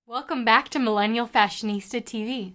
Welcome back to Millennial Fashionista TV.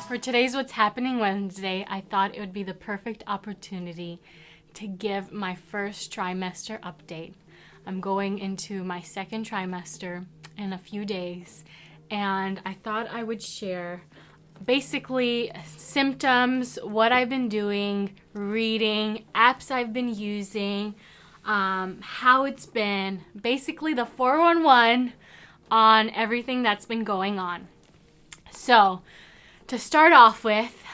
For today's What's Happening Wednesday, I thought it would be the perfect opportunity to give my first trimester update. I'm going into my second trimester in a few days, and I thought I would share basically symptoms, what I've been doing, reading, apps I've been using, how it's been, basically the 411 on everything that's been going on. So, to start off with,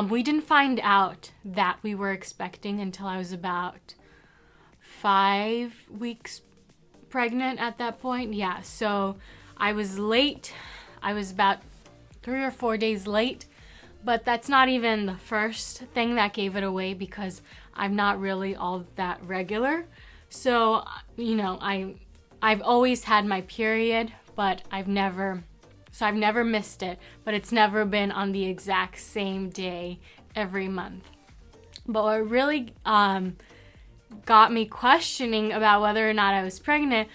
we didn't find out that we were expecting until I was about 5 weeks pregnant at that point. Yeah, so I was late. I was about 3 or 4 days late, but that's not even the first thing that gave it away because I'm not really all that regular. So, I've always had my period, but I've never missed it, but it's never been on the exact same day every month. But what really got me questioning about whether or not I was pregnant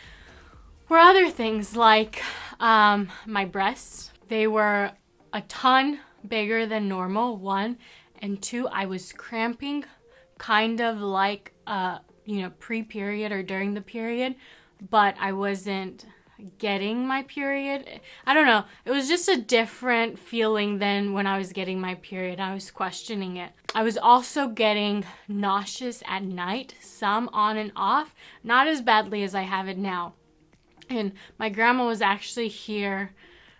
were other things like my breasts. They were a ton bigger than normal, 1, and 2, I was cramping kind of like pre-period or during the period, but I wasn't getting my period. I don't know. It was just a different feeling than when I was getting my period. I was questioning it. I was also getting nauseous at night, some on and off, not as badly as I have it now. And my grandma was actually here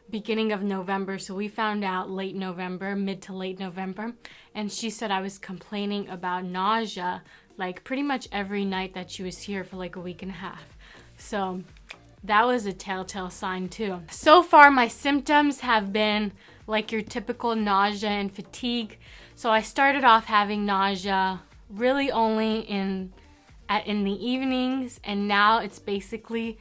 beginning of November, so we found out late November, mid to late November, and she said I was complaining about nausea like pretty much every night that she was here for like a week and a half. So that was a telltale sign too. So far, my symptoms have been like your typical nausea and fatigue. So I started off having nausea really only in the evenings, and now it's basically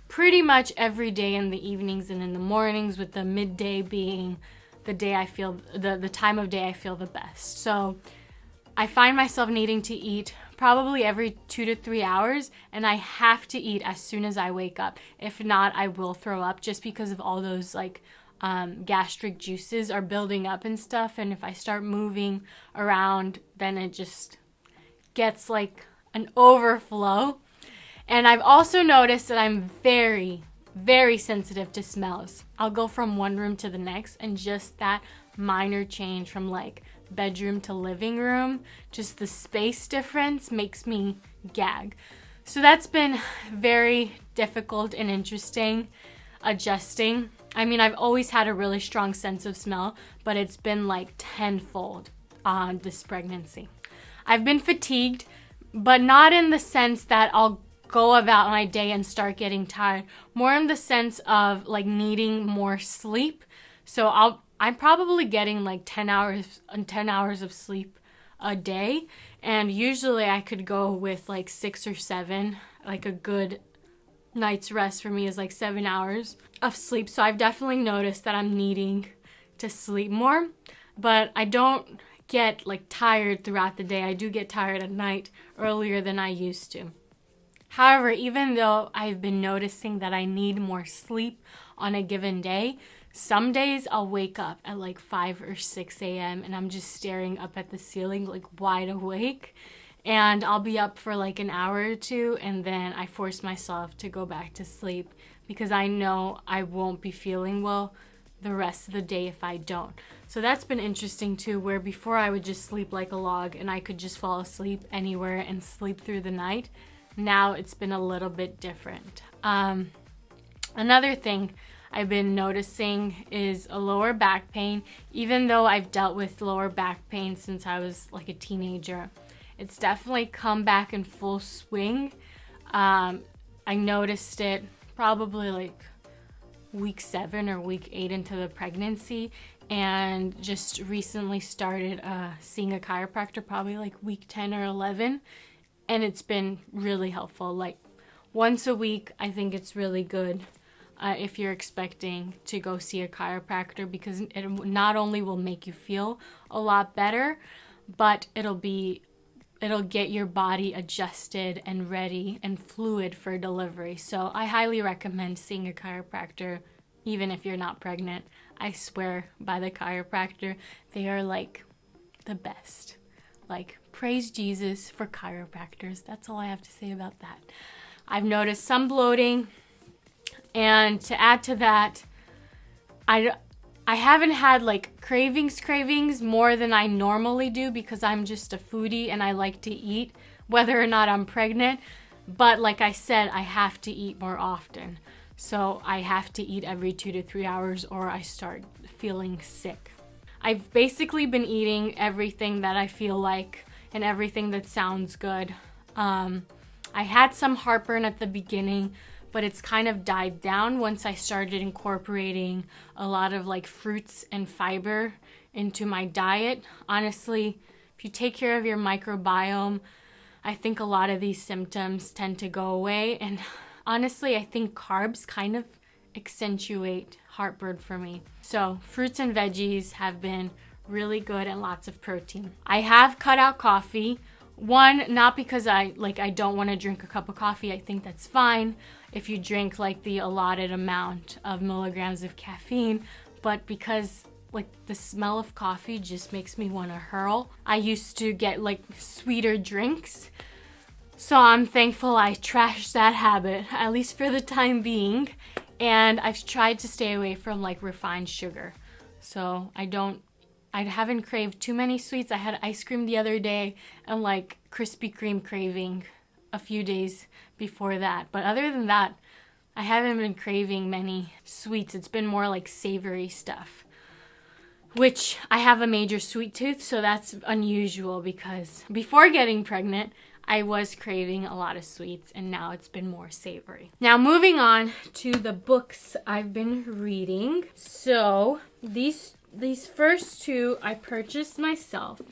pretty much every day in the evenings and in the mornings, with the midday being the day I feel the time of day I feel the best. So I find myself needing to eat probably every 2 to 3 hours, and I have to eat as soon as I wake up. If not, I will throw up just because of all those gastric juices are building up and stuff. And if I start moving around, then it just gets like an overflow. And I've also noticed that I'm very, very sensitive to smells. I'll go from one room to the next, and just that minor change from like bedroom to living room, just the space difference makes me gag. So that's been very difficult and interesting adjusting. I mean, I've always had a really strong sense of smell, but it's been like tenfold on this pregnancy. I've been fatigued, but not in the sense that I'll go about my day and start getting tired, more in the sense of like needing more sleep. So I'm probably getting like 10 hours of sleep a day, and usually I could go with like 6 or 7. Like a good night's rest for me is like 7 hours of sleep. So I've definitely noticed that I'm needing to sleep more, but I don't get like tired throughout the day. I do get tired at night earlier than I used to. However, even though I've been noticing that I need more sleep on a given day, some days I'll wake up at like 5 or 6 a.m. and I'm just staring up at the ceiling like wide awake, and I'll be up for like an hour or two, and then I force myself to go back to sleep because I know I won't be feeling well the rest of the day if I don't. So that's been interesting too, where before I would just sleep like a log and I could just fall asleep anywhere and sleep through the night. Now it's been a little bit different. Another thing I've been noticing is a lower back pain. Even though I've dealt with lower back pain since I was like a teenager, it's definitely come back in full swing. I noticed it probably like week 7 or week 8 into the pregnancy, and just recently started seeing a chiropractor probably like week 10 or 11. And it's been really helpful. Like once a week, I think it's really good. if you're expecting to go see a chiropractor, because it not only will make you feel a lot better, but it'll get your body adjusted and ready and fluid for delivery. So I highly recommend seeing a chiropractor, even if you're not pregnant. I swear by the chiropractor, they are like the best. Like, praise Jesus for chiropractors. That's all I have to say about that. I've noticed some bloating, and to add to that, I haven't had like cravings more than I normally do, because I'm just a foodie and I like to eat whether or not I'm pregnant. But like I said, I have to eat more often. So I have to eat every 2 to 3 hours or I start feeling sick. I've basically been eating everything that I feel like and everything that sounds good. I had some heartburn at the beginning, but it's kind of died down once I started incorporating a lot of like fruits and fiber into my diet. Honestly, if you take care of your microbiome, I think a lot of these symptoms tend to go away. And honestly, I think carbs kind of accentuate heartburn for me. So fruits and veggies have been really good, and lots of protein. I have cut out coffee. One, not because I don't want to drink a cup of coffee. I think that's fine if you drink like the allotted amount of milligrams of caffeine, but because like the smell of coffee just makes me want to hurl. I used to get like sweeter drinks, so I'm thankful I trashed that habit, at least for the time being. And I've tried to stay away from like refined sugar, so I haven't craved too many sweets. I had ice cream the other day and like Krispy Kreme craving a few days before that. But other than that, I haven't been craving many sweets. It's been more like savory stuff, which I have a major sweet tooth, so that's unusual, because before getting pregnant, I was craving a lot of sweets, and now it's been more savory. Now moving on to the books I've been reading. So these first two I purchased myself.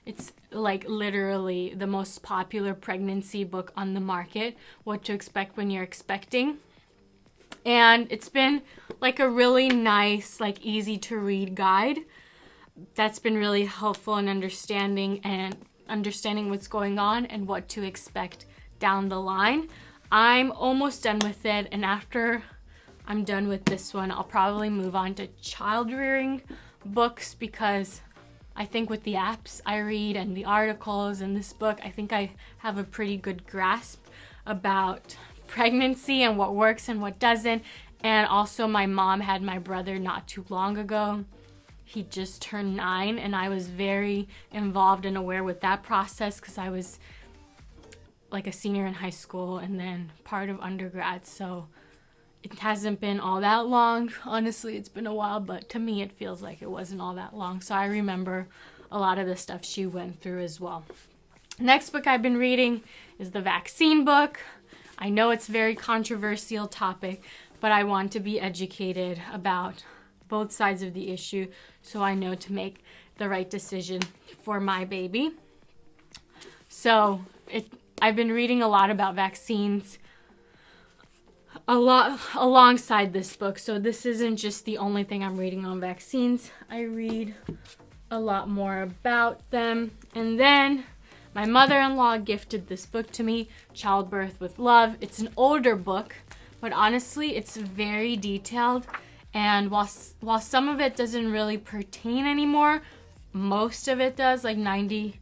It's like literally the most popular pregnancy book on the market, What to Expect When You're Expecting. And it's been like a really nice, like easy to read guide that's been really helpful in understanding what's going on and what to expect down the line. I'm almost done with it, and after I'm done with this one, I'll probably move on to child rearing books, because I think with the apps I read and the articles in this book, I think I have a pretty good grasp about pregnancy and what works and what doesn't. And also my mom had my brother not too long ago. He just turned 9, and I was very involved and aware with that process, because I was like a senior in high school and then part of undergrad. So it hasn't been all that long. Honestly, it's been a while, but to me it feels like it wasn't all that long. So I remember a lot of the stuff she went through as well. Next book I've been reading is the vaccine book. I know it's a very controversial topic, but I want to be educated about both sides of the issue, so I know to make the right decision for my baby. So I've been reading a lot about vaccines alongside this book. So this isn't just the only thing I'm reading on vaccines. I read a lot more about them. And then my mother-in-law gifted this book to me, Childbirth with Love. It's an older book, but honestly, it's very detailed. And while some of it doesn't really pertain anymore, most of it does, like 90%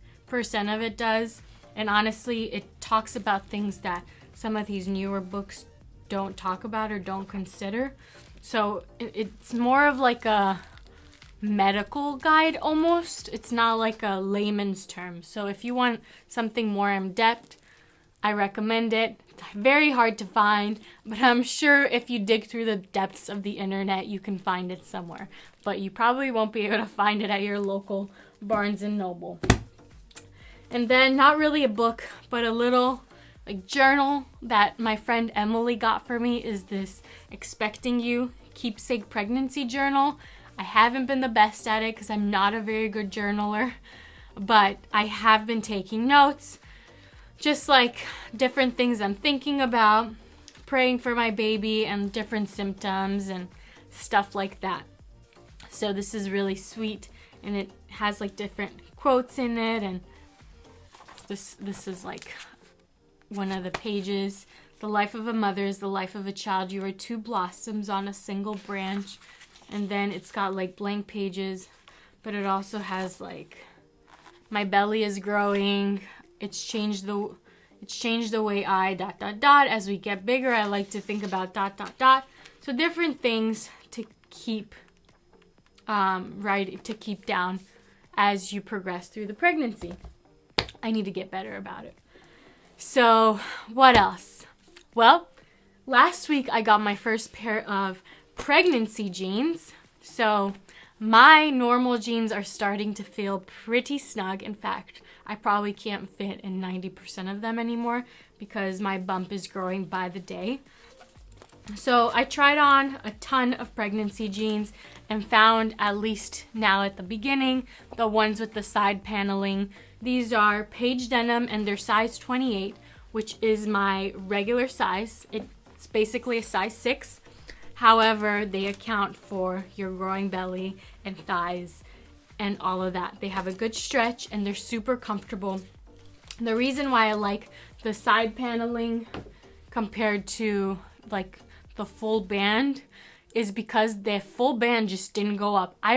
of it does. And honestly, it talks about things that some of these newer books don't talk about or don't consider. So it's more of like a medical guide almost. It's not like a layman's term. So if you want something more in depth, I recommend it. It's very hard to find, but I'm sure if you dig through the depths of the internet, you can find it somewhere. But you probably won't be able to find it at your local Barnes & Noble. And then, not really a book, but a little like journal that my friend Emily got for me is this Expecting You keepsake pregnancy journal. I haven't been the best at it because I'm not a very good journaler, but I have been taking notes, just like different things I'm thinking about, praying for my baby and different symptoms and stuff like that. So this is really sweet, and it has like different quotes in it, and this is like one of the pages. The life of a mother is the life of a child. You are two blossoms on a single branch. And then it's got like blank pages, but it also has like, my belly is growing. It's changed the way I ... As we get bigger, I like to think about ... So different things to keep to keep down as you progress through the pregnancy. I need to get better about it. So what else? Well, last week I got my first pair of pregnancy jeans. So my normal jeans are starting to feel pretty snug. In fact, I probably can't fit in 90% of them anymore because my bump is growing by the day. So I tried on a ton of pregnancy jeans and found, at least now at the beginning, the ones with the side paneling. These are Paige Denim and they're size 28, which is my regular size. It's basically a size 6. However, they account for your growing belly and thighs and all of that. They have a good stretch and they're super comfortable. The reason why I like the side paneling compared to like the full band is because the full band just didn't go up. I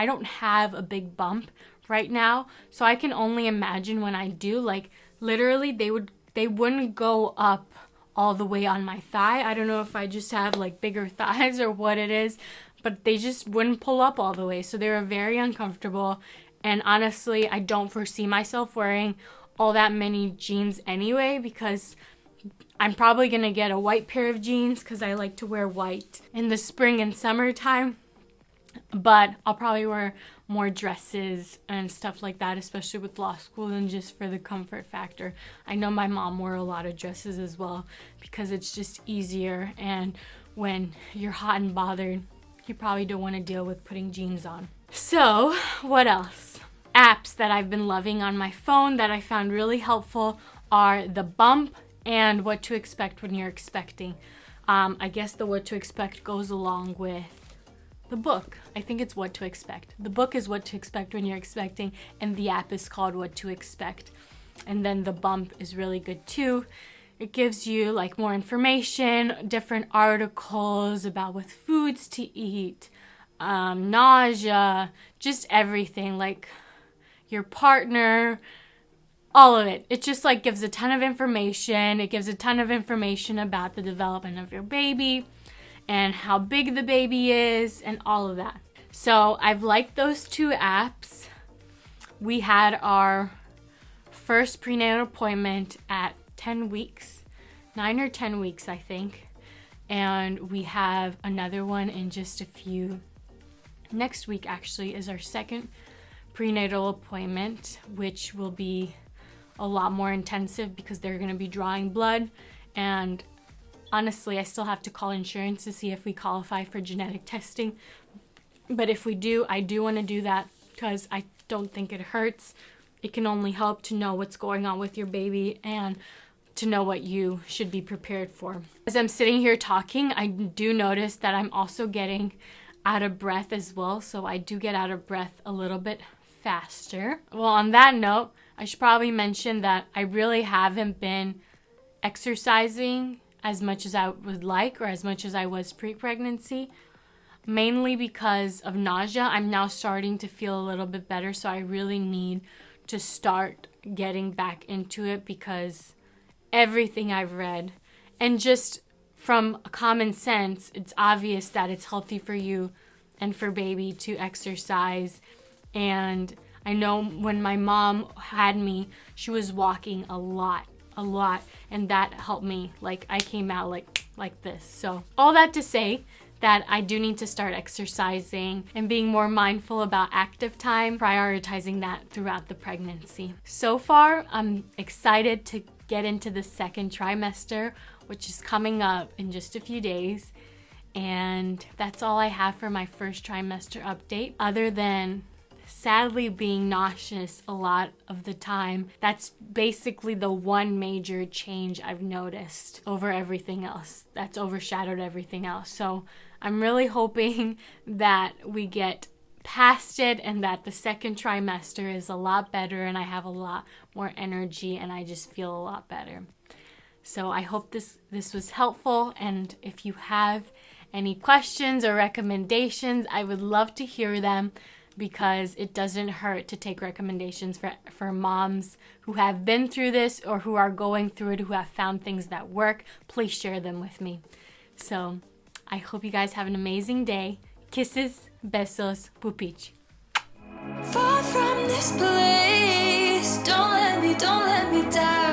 don't have a big bump right now, so I can only imagine when I do, like literally they wouldn't go up all the way on my thigh. I don't know if I just have like bigger thighs or what it is, but they just wouldn't pull up all the way. So they were very uncomfortable. And honestly, I don't foresee myself wearing all that many jeans anyway, because I'm probably going to get a white pair of jeans because I like to wear white in the spring and summertime. But I'll probably wear more dresses and stuff like that, especially with law school, and just for the comfort factor. I know my mom wore a lot of dresses as well because it's just easier, and when you're hot and bothered, you probably don't want to deal with putting jeans on. So, what else? Apps that I've been loving on my phone that I found really helpful are the Bump and What to Expect When You're Expecting. I guess the What to Expect goes along with the book. I think it's What to Expect. The book is What to Expect When You're Expecting, and the app is called What to Expect. And then the Bump is really good too. It gives you like more information, different articles about what foods to eat, nausea, just everything, like your partner, all of it. It just like gives a ton of information. It gives a ton of information about the development of your baby and how big the baby is and all of that. So I've liked those two apps. We had our first prenatal appointment at 10 weeks, 9 or 10 weeks, I think. And we have another one in just a few. Next week actually is our second prenatal appointment, which will be a lot more intensive because they're going to be drawing blood. And honestly, I still have to call insurance to see if we qualify for genetic testing. But if we do, I do want to do that because I don't think it hurts. It can only help to know what's going on with your baby and to know what you should be prepared for. As I'm sitting here talking, I do notice that I'm also getting out of breath as well. So I do get out of breath a little bit faster. Well, on that note, I should probably mention that I really haven't been exercising as much as I would like, or as much as I was pre-pregnancy, mainly because of nausea. I'm now starting to feel a little bit better, so I really need to start getting back into it because everything I've read, and just from common sense, it's obvious that it's healthy for you and for baby to exercise. And I know when my mom had me, she was walking a lot, and that helped me. Like I came out like this. So all that to say that I do need to start exercising and being more mindful about active time, prioritizing that throughout the pregnancy. So far, I'm excited to get into the second trimester, which is coming up in just a few days. And that's all I have for my first trimester update, other than sadly being nauseous a lot of the time. That's basically the one major change I've noticed over everything else. That's overshadowed everything else. So I'm really hoping that we get past it and that the second trimester is a lot better and I have a lot more energy and I just feel a lot better. So I hope this was helpful, and if you have any questions or recommendations, I would love to hear them, because it doesn't hurt to take recommendations for moms who have been through this or who are going through it, who have found things that work. Please share them with me. So I hope you guys have an amazing day. Kisses, besos, Pupici. Far from this place, don't let me down.